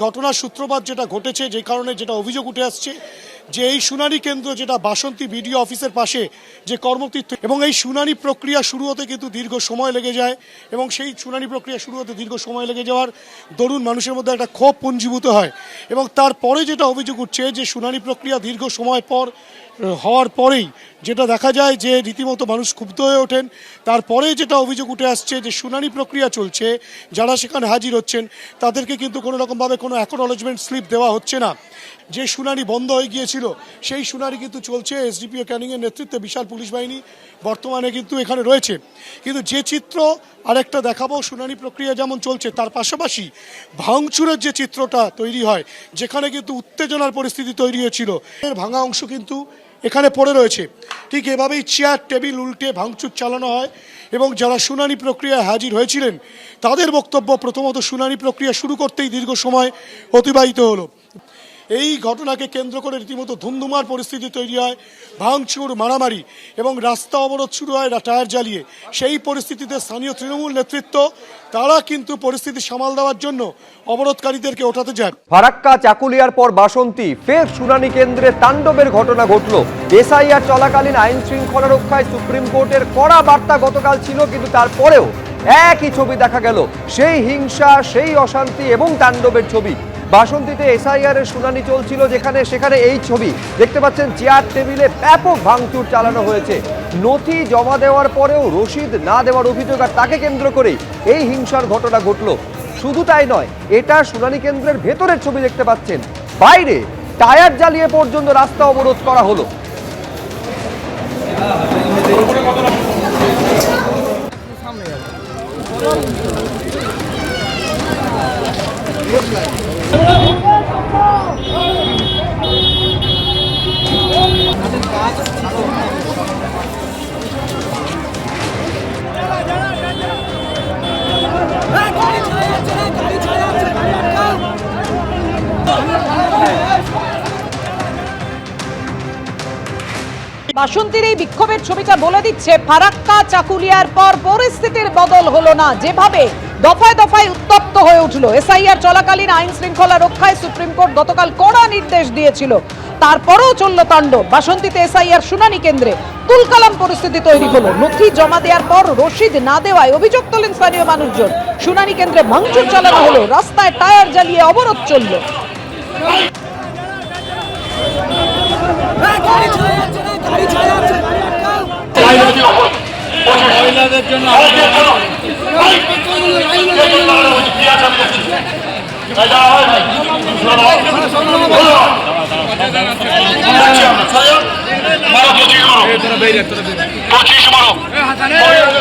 ঘটনার সূত্রপাত যেটা ঘটেছে, যে কারণে যেটা অভিযোগ উঠে আসছে যে এই শুনানি কেন্দ্র যেটা বাসন্তী বিডিও অফিসের পাশে যে কর্মতীর্থ, এবং এই শুনানি প্রক্রিয়া শুরু হতে কিন্তু দীর্ঘ সময় লেগে যায়, এবং সেই শুনানি প্রক্রিয়া শুরু হতে দীর্ঘ সময় লেগে যাওয়ার দরুন মানুষের মধ্যে একটা ক্ষোভ পুঞ্জীভূত হয়। এবং তারপরে যেটা অভিযোগ উঠছে যে শুনানি প্রক্রিয়া দীর্ঘ সময় পর হওয়ার পরেই যেটা দেখা যায় যে রীতিমতো মানুষ ক্ষুব্ধ হয়ে ওঠেন। তারপরে যেটা অভিযোগ উঠে আসছে যে শুনানি প্রক্রিয়া চলছে, যারা সেখানে হাজির হচ্ছেন তাদেরকে কিন্তু কোনো রকমভাবে কোনো অ্যাকনোলেজমেন্ট স্লিপ দেওয়া হচ্ছে না। যে শুনানি বন্ধ হয়ে গিয়েছিল সেই শুনানি কিন্তু চলছে। এসডিপিও ক্যানিংয়ের নেতৃত্বে বিশাল পুলিশ বাহিনী বর্তমানে কিন্তু এখানে রয়েছে। কিন্তু যে চিত্র আরেকটা দেখাবো, শুনানি প্রক্রিয়া যেমন চলছে তার পাশাপাশি ভাঙচুরের যে চিত্রটা তৈরি হয়, যেখানে কিন্তু উত্তেজনার পরিস্থিতি তৈরি হয়েছিল, এর ভাঙা অংশ কিন্তু এখানে পড়ে রয়েছে। ঠিক এভাবেই চেয়ার টেবিল উল্টে ভাঙচুর চালানো হয়। এবং যারা শুনানি প্রক্রিয়ায় হাজির হয়েছিলেন তাদের বক্তব্য, প্রথমত শুনানি প্রক্রিয়া শুরু করতেই দীর্ঘ সময় অতিবাহিত হলো। এই ঘটনাকে কেন্দ্র করে রীতিমতো ধুমধুমার পরিস্থিতি তৈরি হয়, ভাঙচুর, মারামারি এবং রাস্তা অবরোধ শুরু হয় টায়ার জ্বালিয়ে। সেই পরিস্থিতিতে স্থানীয় তৃণমূল নেতৃত্ব তারা কিন্তু পরিস্থিতি সামাল দেওয়ার জন্য অবরোধকারীদেরকে ওঠাতে যায়। ফারাক্কা চাকুলিয়ার পর বাসন্তী ফের শুনানি কেন্দ্রে তাণ্ডবের ঘটনা ঘটল। এসআইআর চলাকালীন আইন শৃঙ্খলা রক্ষায় সুপ্রিম কোর্টের কড়া বার্তা গতকাল ছিল, কিন্তু তারপরেও একই ছবি দেখা গেল, সেই হিংসা, সেই অশান্তি এবং তাণ্ডবের ছবি। বাসন্তীতে এসআইআর এর শুনানি চলছিল, সেখানে এই ছবি দেখতে পাচ্ছেন। চেয়ার টেবিলে ব্যাপক ভাঙচুর চালানো হয়েছে। নথি জমা দেওয়ার পরেও রসিদ না দেওয়ার অভিযোগ, আর তাকে কেন্দ্র করেই এই হিংসার ঘটনা ঘটল। শুধু তাই নয়, এটা শুনানি কেন্দ্রের ভেতরের ছবি দেখতে পাচ্ছেন। বাইরে টায়ার জ্বালিয়ে পর্যন্ত রাস্তা অবরোধ করা হলো। বাসন্তীর এই বিক্ষোভের ছবিটা বলে দিচ্ছে ফারাক্কা চাকুলিয়ার পর পরিস্থিতির বদল হলো না। যেভাবে দফায় দফায় উত্তপ্ত হয়ে উঠল, এসআইআর চলাকালীন আইন শৃঙ্খলা রক্ষায় সুপ্রিম কোর্ট গতকাল কড়া নির্দেশ দিয়েছিল, তারপরেও চলল তাণ্ডব। বাসন্তীতে এসআইআর শুনানি কেন্দ্রে তুলকালাম পরিস্থিতি তৈরি হলো। নথি জমা দেওয়ার পর রসিদ না দেওয়ায় অভিযোগ তোলেন স্থানীয় মানুষজন। শুনানি কেন্দ্রে ভাঙচুর চালানো হলো, রাস্তায় টায়ার জ্বালিয়ে অবরোধ চলল। মহিলাদের জন্য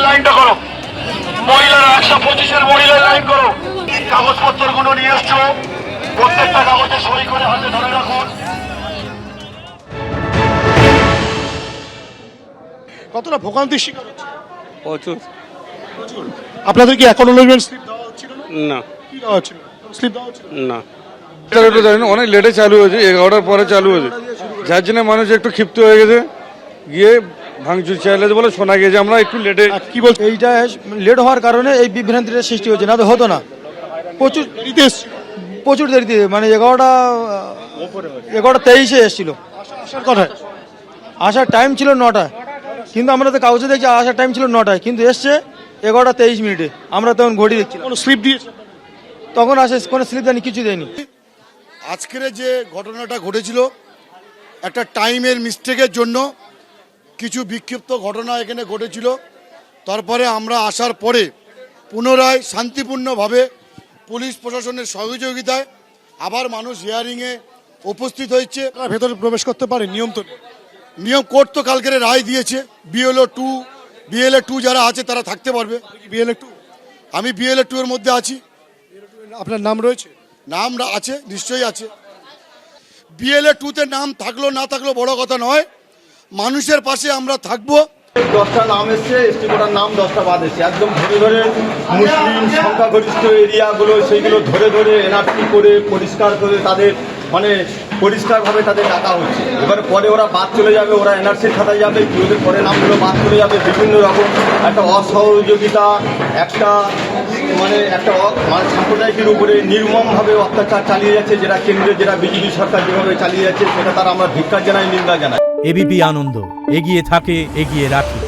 লাইনটা করো, মহিলারা 125-এর মহিলার লাইন করো। কাগজপত্র গুলো নিয়ে এসছো, প্রত্যেকটা কাগজে সই করে হাতে ধরে রাখুন। কতটা ভোগান্তির শিকার হচ্ছে? প্রচুর। আপনাদের কি অ্যাকনোলেজমেন্ট স্লিপ দেওয়া হচ্ছিল না? কি দেওয়া হচ্ছিল? স্লিপ দেওয়া হচ্ছিল না, অনেক লেটে চালু হয়েছে, 11টার পরে চালু হয়েছে, যার জন্য মানুষ একটু ক্ষিপ্ত হয়ে গেছে, গিয়ে ভাঙচুর চালিয়েছে বলে শোনা গেছে। আমরা একটু লেটে কি বলছি, এইটা লেট হওয়ার কারণে এই বিভ্রান্তিটা সৃষ্টি হচ্ছে, না তো হতো না। প্রচুর দেরিতে, মানে 11:23-এ এসেছিল। আসার টাইম ছিল 9টা, কিন্তু আমরা তো কাগজে দেখছি আসার টাইম ছিল 9টায়, কিন্তু এসছে 11:23। আমরা তখন ঘড়ি দেখছি, কোনো স্লিপ দিয়েছে? তখন আসে কোনো স্লিপ দেয়নি, কিছু দেয়নি। আজকের যে ঘটনাটা ঘটেছিল, একটা টাইমের মিস্টেকের জন্য কিছু বিক্ষিপ্ত ঘটনা এখানে ঘটেছিল। তারপরে আমরা আসার পরে পুনরায় শান্তিপূর্ণভাবে পুলিশ প্রশাসনের সহযোগিতায় আবার মানুষ হিয়ারিংয়ে উপস্থিত হয়েছে। ভেতরে প্রবেশ করতে পারে, নিয়ম তো নিয়ম কোর্ট তো কালকের রায় দিয়েছে, বিএলএ 2 যারা আছে তারা থাকতে পারবে। বিএলএ 2? আমি বিএলএ 2 এর মধ্যে আছি। আপনার নাম রয়েছে? নাম আছে, নিশ্চয়ই আছে। বিএলএ 2-তে নাম থাকলো না থাকলো বড় কথা নয়, মানুষের পাশে আমরা থাকবো। 10টা নাম এসছে, এসটি কোটার নাম 10টা বাদ এসছে। একদম ধরে ধরে মুসলিম সংখ্যাগরিষ্ঠ এরিয়াগুলো সেইগুলো ধরে ধরে এনআরসি করে পরিষ্কার করে তাদের মানে পরিষ্কারভাবে তাদের ডাকা হচ্ছে। এবার পরে ওরা বাদ চলে যাবে, ওরা এনআরসির খাতায় যাবে, কি ওদের পরে নামগুলো বাদ চলে যাবে। বিভিন্ন রকম একটা অসহযোগিতা, একটা মানে সাম্প্রদায়িকের উপরে নির্মমভাবে অত্যাচার চালিয়ে যাচ্ছে, যেটা কেন্দ্রের যেটা বিজেপি সরকার যেভাবে চালিয়ে যাচ্ছে, সেটা তারা আমরা ধিক্কার জানাই, নিন্দা জানাই। এবিপি আনন্দ, এগিয়ে থাকে, এগিয়ে রাখে।